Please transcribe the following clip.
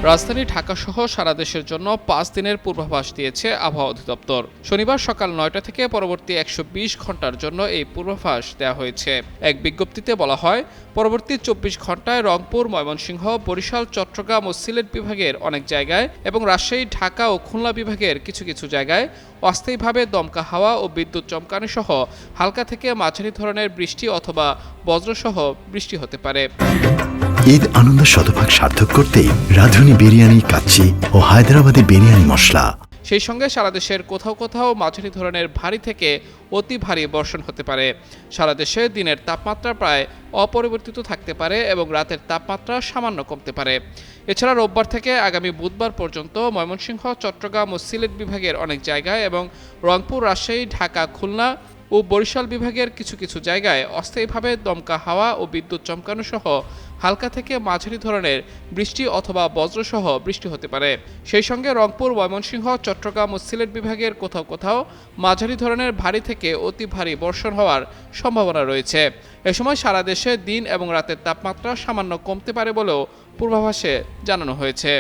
রাজধানী ঢাকাসহ সারা দেশের জন্য ৫ দিনের পূর্বাভাস দিয়েছে আবহাওয়া অধিদপ্তর। শনিবার সকাল ৯টা থেকে পরবর্তী ১২০ ঘন্টার জন্য এই পূর্বাভাস দেওয়া হয়েছে। এক বিজ্ঞপ্তিতে বলা হয়, পরবর্তী ২৪ ঘন্টায় রংপুর, ময়মনসিংহ, বরিশাল, চট্টগ্রাম ও সিলেট বিভাগের অনেক জায়গায় এবং রাজশাহী, ঢাকা ও খুলনা বিভাগের কিছু কিছু জায়গায় অস্থায়ীভাবে দমকা হাওয়া ও বিদ্যুৎ চমকানো সহ হালকা থেকে মাঝারি ধরনের বৃষ্টি অথবা বজ্রসহ বৃষ্টি হতে পারে। ঈদ আনন্দ শতভাগ সার্থক করতে রাঁধুনি বিরিয়ানি, কাচ্চি ও হায়দ্রাবাদি বিরিয়ানি মশলা। সেই সঙ্গে সারা দেশের কোথাও কোথাও মাঝারি ধরনের ভারী থেকে অতি ভারী বর্ষণ হতে পারে। সারা দেশে দিনের তাপমাত্রা প্রায় অপরিবর্তিত থাকতে পারে এবং রাতের তাপমাত্রা সামান্য কমতে পারে। এছাড়া রোববার থেকে আগামী বুধবার পর্যন্ত ময়মনসিংহ, চট্টগ্রাম ও সিলেট বিভাগের অনেক জায়গায় এবং রংপুর, রাজশাহী, ঢাকা, খুলনা ও বরিশাল বিভাগের কিছু কিছু জায়গায় অস্থায়ীভাবে দমকা হাওয়া ও বিদ্যুৎ চমকানো সহ হালকা থেকে মাঝারি ধরনের বৃষ্টি অথবা বজ্রসহ বৃষ্টি হতে পারে। সেই সঙ্গে রংপুর, ময়মনসিংহ, চট্টগ্রাম ও সিলেট বিভাগের কোথাও কোথাও মাঝারি ধরনের ভারী থেকে অতি ভারী বর্ষণ হওয়ার সম্ভাবনা রয়েছে। এ সময় সারা দেশে দিন এবং রাতের তাপমাত্রা সামান্য কমতে পারে বলেও পূর্বাভাসে জানানো হয়েছে।